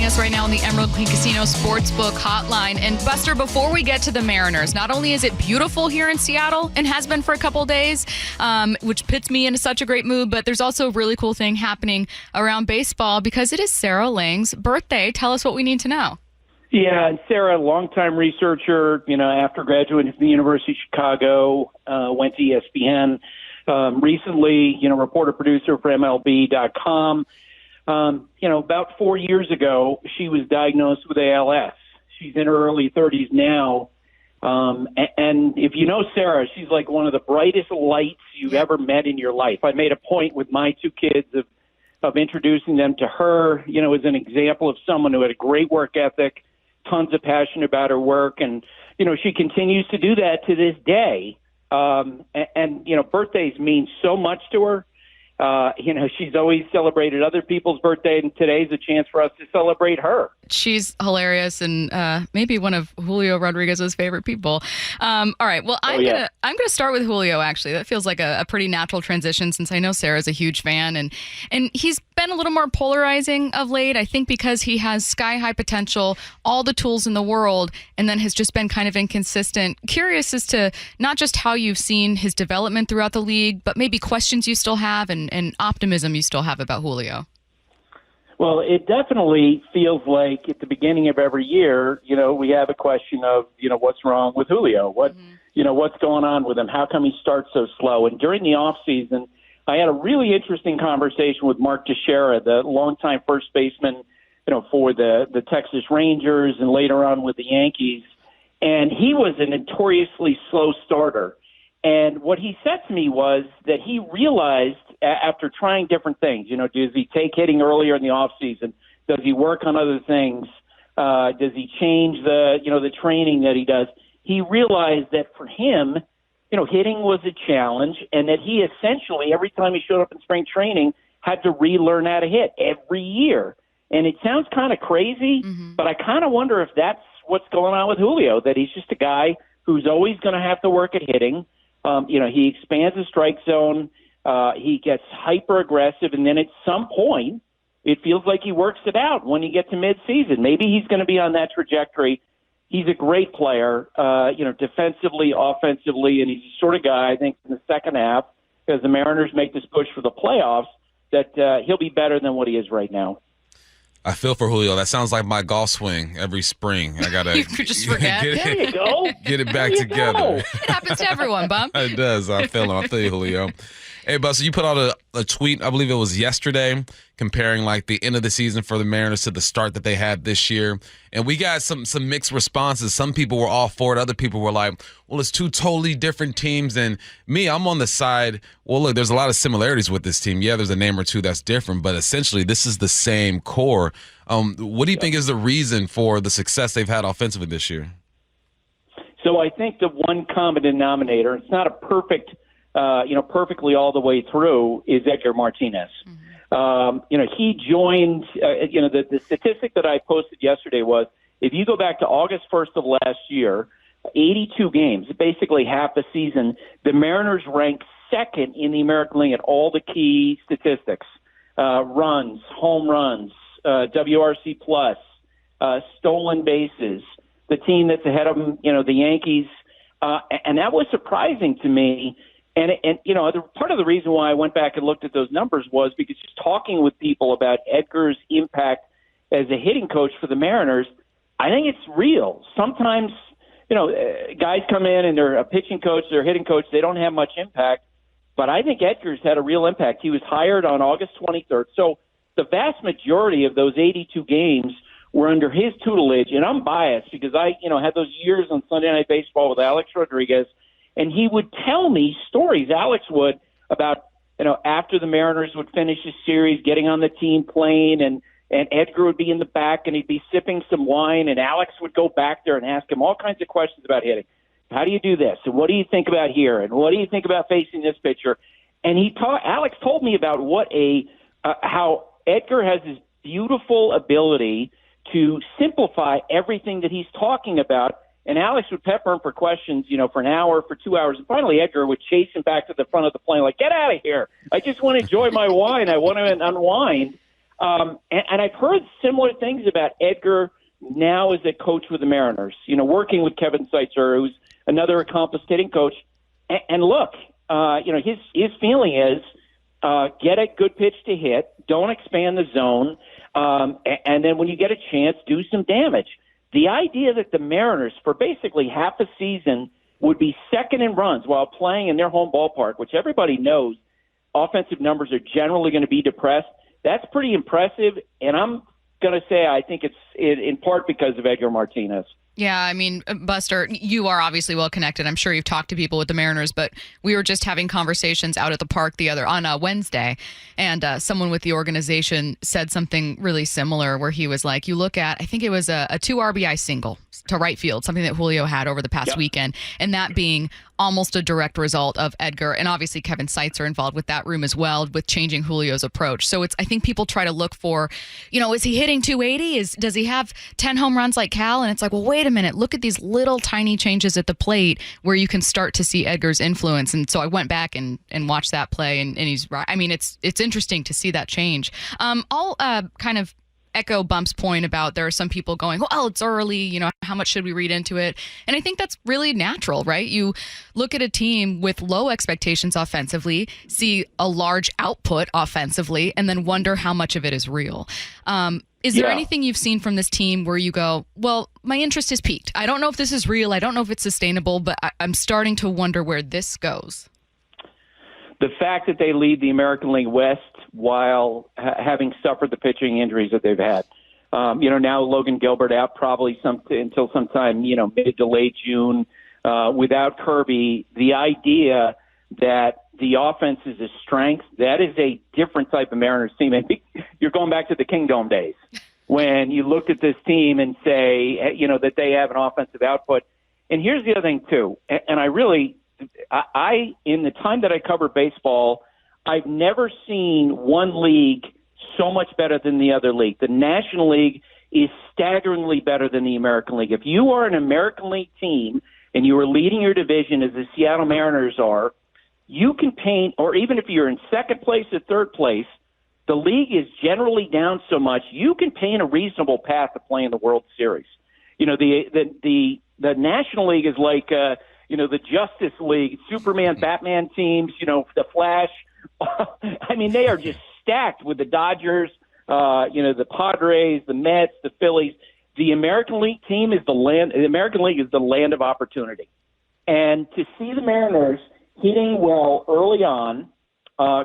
us right now on the Emerald Queen Casino Sportsbook Hotline. And Buster, before we get to the Mariners, not only is it beautiful here in Seattle and has been for a couple days, which puts me into such a great mood, but there's also a really cool thing happening around baseball because it is Sarah Lang's birthday. Tell us what we need to know. Yeah, and Sarah, longtime researcher, after graduating from the University of Chicago, went to ESPN. Recently, reporter producer for MLB.com. About 4 years ago, she was diagnosed with ALS. She's in her early 30s now. And if you know Sarah, she's like one of the brightest lights you've ever met in your life. I made a point with my two kids of introducing them to her, as an example of someone who had a great work ethic, tons of passion about her work. And, she continues to do that to this day. Birthdays mean so much to her. She's always celebrated other people's birthday, and today's a chance for us to celebrate her. She's hilarious and maybe one of Julio Rodriguez's favorite people. All right. Well, I'm gonna start with Julio. Actually, that feels like a pretty natural transition since I know Sarah's a huge fan, and he's been a little more polarizing of late. I think because he has sky high potential, all the tools in the world, and then has just been kind of inconsistent. Curious as to not just how you've seen his development throughout the league, but maybe questions you still have and optimism you still have about Julio. Well, it definitely feels like at the beginning of every year, we have a question of, what's wrong with Julio? What's going on with him? How come he starts so slow? And during the offseason, I had a really interesting conversation with Mark Teixeira, the longtime first baseman, for the Texas Rangers and later on with the Yankees. And he was a notoriously slow starter. And what he said to me was that he realized after trying different things, does he take hitting earlier in the offseason? Does he work on other things? Does he change the training that he does? He realized that for him, hitting was a challenge and that he essentially, every time he showed up in spring training, had to relearn how to hit every year. And it sounds kind of crazy, but I kind of wonder if that's what's going on with Julio, that he's just a guy who's always going to have to work at hitting. He expands the strike zone. He gets hyper aggressive, and then at some point, it feels like he works it out when you get to midseason. Maybe he's going to be on that trajectory. He's a great player, defensively, offensively, and he's the sort of guy, I think, in the second half, as the Mariners make this push for the playoffs, that he'll be better than what he is right now. I feel for Julio. That sounds like my golf swing every spring. I gotta you just forget. There you go. Get it back together. It happens to everyone, Bump. It does. I feel you, Julio. Hey, Buster, you put out a tweet, I believe it was yesterday, comparing like the end of the season for the Mariners to the start that they had this year. And we got some mixed responses. Some people were all for it. Other people were like, well, it's two totally different teams. And me, I'm on the side, well, look, there's a lot of similarities with this team. Yeah, there's a name or two that's different, but essentially this is the same core. What do you think is the reason for the success they've had offensively this year? So I think the one common denominator, it's not a perfect perfectly all the way through, is Edgar Martinez. He joined, the statistic that I posted yesterday was, if you go back to August 1st of last year, 82 games, basically half a season, the Mariners ranked second in the American League at all the key statistics, runs, home runs, WRC plus, stolen bases, the team that's ahead of them, the Yankees. And that was surprising to me. And part of the reason why I went back and looked at those numbers was because just talking with people about Edgar's impact as a hitting coach for the Mariners, I think it's real. Sometimes, guys come in and they're a pitching coach, they're a hitting coach, they don't have much impact. But I think Edgar's had a real impact. He was hired on August 23rd. So the vast majority of those 82 games were under his tutelage. And I'm biased because I, had those years on Sunday Night Baseball with Alex Rodriguez. And he would tell me stories, Alex would, about, after the Mariners would finish the series, getting on the team plane, and Edgar would be in the back, and he'd be sipping some wine, and Alex would go back there and ask him all kinds of questions about hitting. How do you do this? And what do you think about here? And what do you think about facing this pitcher? And Alex told me about how Edgar has this beautiful ability to simplify everything that he's talking about. And Alex would pepper him for questions, for an hour, for 2 hours. And finally, Edgar would chase him back to the front of the plane, like, get out of here. I just want to enjoy my wine. I want to unwind. And I've heard similar things about Edgar now as a coach with the Mariners, working with Kevin Seitzer, who's another accomplished hitting coach. And look, his feeling is get a good pitch to hit, don't expand the zone, and then when you get a chance, do some damage. The idea that the Mariners, for basically half a season, would be second in runs while playing in their home ballpark, which everybody knows offensive numbers are generally going to be depressed, that's pretty impressive. And I'm going to say I think it's in part because of Edgar Martinez. Yeah, I mean, Buster, you are obviously well connected. I'm sure you've talked to people with the Mariners, but we were just having conversations out at the park on Wednesday, and someone with the organization said something really similar where he was like, you look at, I think it was a 2 RBI single to right field, something that Julio had over the past weekend, and that being almost a direct result of Edgar, and obviously Kevin Seitzer involved with that room as well, with changing Julio's approach. So I think people try to look for, is he hitting 280? Does he have 10 home runs like Cal? And it's like, well, wait a minute, look at these little tiny changes at the plate where you can start to see Edgar's influence. And so I went back and watched that play, and he's right. I mean, it's interesting to see that change. I'll kind of echo Bump's point about there are some people going, well, it's early, how much should we read into it? And I think that's really natural, right? You look at a team with low expectations offensively, see a large output offensively, and then wonder how much of it is real. Is there anything you've seen from this team where you go, well, my interest is piqued. I don't know if this is real. I don't know if it's sustainable, but I'm starting to wonder where this goes. The fact that they lead the American League West while having suffered the pitching injuries that they've had. Now Logan Gilbert out probably until sometime, mid to late June. Without Kirby, the idea that the offense is a strength, that is a different type of Mariners team. And you're going back to the Kingdome days when you looked at this team and say, that they have an offensive output. And here's the other thing, too, and I in the time that I covered baseball, I've never seen one league so much better than the other league. The National League is staggeringly better than the American League. If you are an American League team and you are leading your division as the Seattle Mariners are, you can paint, or even if you're in second place or third place, the league is generally down so much, you can paint a reasonable path to playing the World Series. The National League is like the Justice League, Superman, Batman teams, the Flash. I mean, they are just stacked with the Dodgers, the Padres, the Mets, the Phillies. The American League team is the American League is the land of opportunity. And to see the Mariners hitting well early on,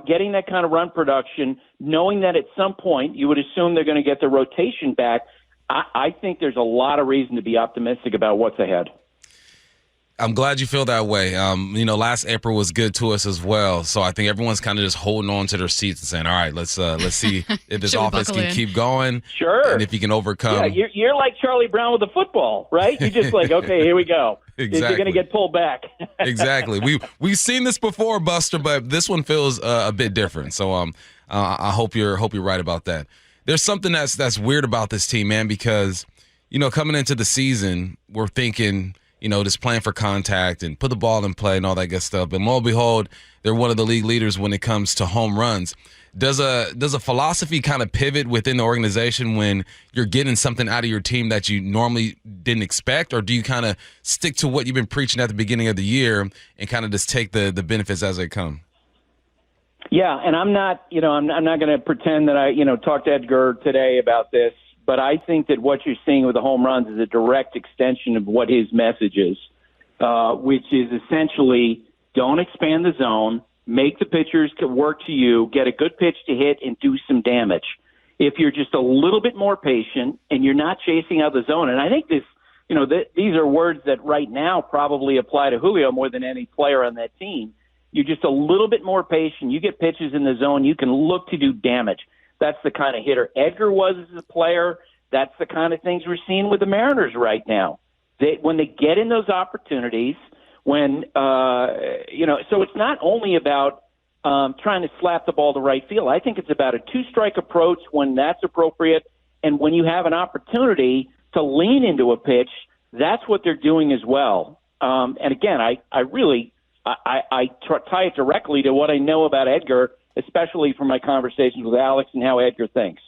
getting that kind of run production, knowing that at some point you would assume they're going to get the rotation back, I think there's a lot of reason to be optimistic about what's ahead. I'm glad you feel that way. Last April was good to us as well. So I think everyone's kind of just holding on to their seats and saying, all right, let's see if this offense can keep going. Sure. And if you can overcome. Yeah, you're like Charlie Brown with the football, right? You're just like, okay, here we go. Exactly. You're going to get pulled back. Exactly. We've seen this before, Buster, but this one feels a bit different. So I hope you're right about that. There's something that's weird about this team, man, because, coming into the season, we're thinking – just playing for contact and put the ball in play and all that good stuff. But lo and behold, they're one of the league leaders when it comes to home runs. Does a philosophy kind of pivot within the organization when you're getting something out of your team that you normally didn't expect, or do you kind of stick to what you've been preaching at the beginning of the year and kind of just take the benefits as they come? Yeah, and I'm not going to pretend that I talked to Edgar today about this. But I think that what you're seeing with the home runs is a direct extension of what his message is, which is essentially don't expand the zone, make the pitchers work to you, get a good pitch to hit, and do some damage. If you're just a little bit more patient and you're not chasing out the zone, and I think this, these are words that right now probably apply to Julio more than any player on that team. You're just a little bit more patient. You get pitches in the zone, you can look to do damage. That's the kind of hitter Edgar was as a player. That's the kind of things we're seeing with the Mariners right now. When they get in those opportunities, so it's not only about trying to slap the ball to right field. I think it's about a two-strike approach when that's appropriate, and when you have an opportunity to lean into a pitch, that's what they're doing as well. And again, I tie it directly to what I know about Edgar, especially from my conversations with Alex and how Edgar thinks.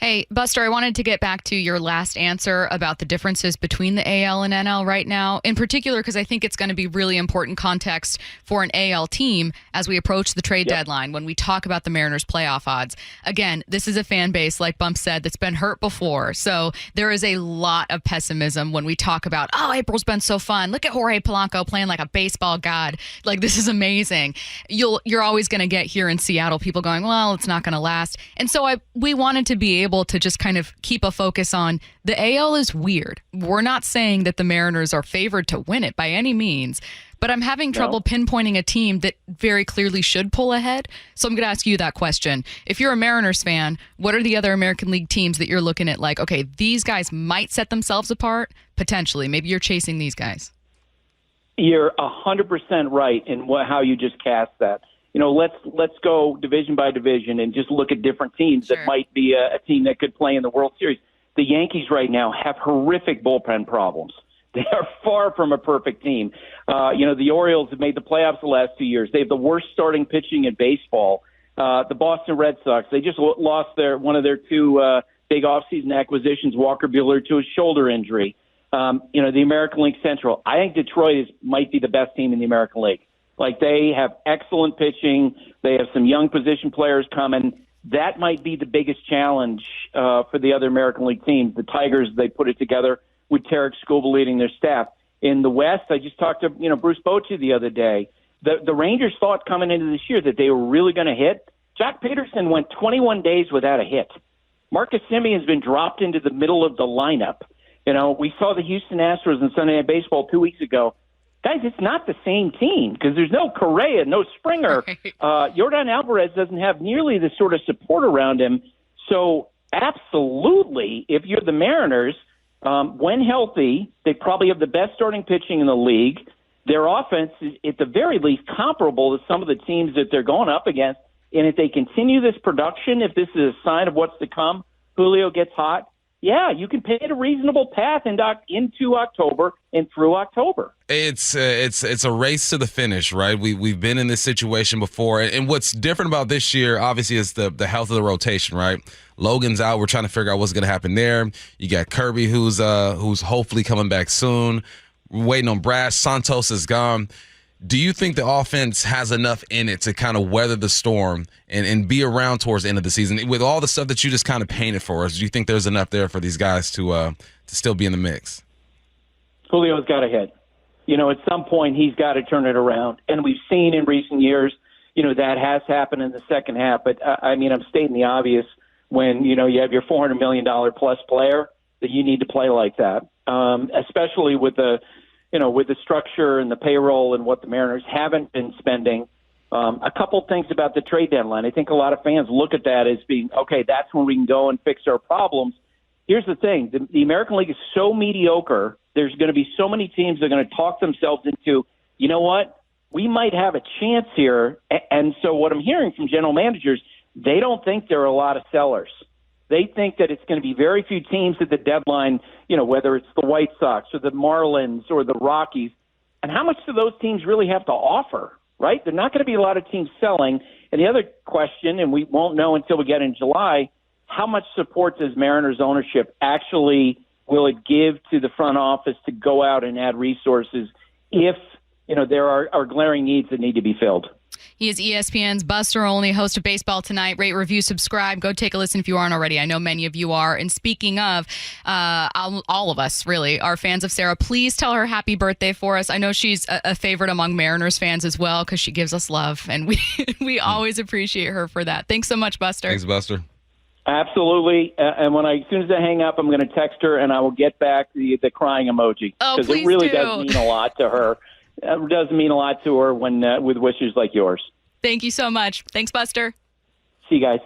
Hey, Buster, I wanted to get back to your last answer about the differences between the AL and NL right now, in particular because I think it's going to be really important context for an AL team as we approach the trade deadline when we talk about the Mariners' playoff odds. Again, this is a fan base, like Bump said, that's been hurt before. So there is a lot of pessimism when we talk about, oh, April's been so fun. Look at Jorge Polanco playing like a baseball god. Like, this is amazing. You're always going to get here in Seattle people going, well, it's not going to last. And so we wanted to be able to just kind of keep a focus on the AL is weird. We're not saying that the Mariners are favored to win it by any means, but I'm having trouble pinpointing a team that very clearly should pull ahead. So I'm going to ask you that question. If you're a Mariners fan, what are the other American League teams that you're looking at like, okay, these guys might set themselves apart potentially? Maybe you're chasing these guys. You're 100% right in how you just cast that. Let's go division by division and just look at different teams that might be a team that could play in the World Series. The Yankees right now have horrific bullpen problems. They are far from a perfect team. The Orioles have made the playoffs the last 2 years. They have the worst starting pitching in baseball. The Boston Red Sox, they just lost one of their two big offseason acquisitions, Walker Buehler, to a shoulder injury. The American League Central, I think Detroit might be the best team in the American League. Like, they have excellent pitching. They have some young position players coming. That might be the biggest challenge for the other American League teams. The Tigers, they put it together with Tarek Skubal leading their staff. In the West, I just talked to Bruce Bochy the other day. The Rangers thought coming into this year that they were really going to hit. Jack Peterson went 21 days without a hit. Marcus Semion's been dropped into the middle of the lineup. We saw the Houston Astros in Sunday Night Baseball 2 weeks ago. Guys, it's not the same team because there's no Correa, no Springer. Yordan Alvarez doesn't have nearly the sort of support around him. So absolutely, if you're the Mariners, when healthy, they probably have the best starting pitching in the league. Their offense is, at the very least, comparable to some of the teams that they're going up against. And if they continue this production, if this is a sign of what's to come, Julio gets hot, yeah, you can paint a reasonable path into October and through October. It's a race to the finish, right? We've been in this situation before, and what's different about this year, obviously, is the health of the rotation, right? Logan's out. We're trying to figure out what's going to happen there. You got Kirby, who's hopefully coming back soon. We're waiting on Brash. Santos is gone. Do you think the offense has enough in it to kind of weather the storm and be around towards the end of the season? With all the stuff that you just kind of painted for us, do you think there's enough there for these guys to still be in the mix? Julio's got to hit. At some point he's got to turn it around. And we've seen in recent years, that has happened in the second half. But, I'm stating the obvious when, you have your $400 million plus player that you need to play like that, especially with the structure and the payroll and what the Mariners haven't been spending. A couple things about the trade deadline. I think a lot of fans look at that as being, okay, that's when we can go and fix our problems. Here's the thing. The American League is so mediocre, there's going to be so many teams that are going to talk themselves into, you know what, we might have a chance here. And so what I'm hearing from general managers, they don't think there are a lot of sellers. They think that it's going to be very few teams at the deadline, whether it's the White Sox or the Marlins or the Rockies. And how much do those teams really have to offer, right? They're not going to be a lot of teams selling. And the other question, and we won't know until we get in July, how much support does Mariners ownership actually will it give to the front office to go out and add resources if, there are glaring needs that need to be filled? He is ESPN's Buster Olney, host of Baseball Tonight. Rate, review, subscribe. Go take a listen if you aren't already. I know many of you are. And speaking of, all of us really are fans of Sarah. Please tell her happy birthday for us. I know she's a favorite among Mariners fans as well because she gives us love, and we always appreciate her for that. Thanks so much, Buster. Thanks, Buster. Absolutely. And as soon as I hang up, I'm going to text her, and I will get back the crying emoji. Because it really does mean a lot to her. It does mean a lot to her when with wishes like yours. Thank you so much. Thanks, Buster. See you guys.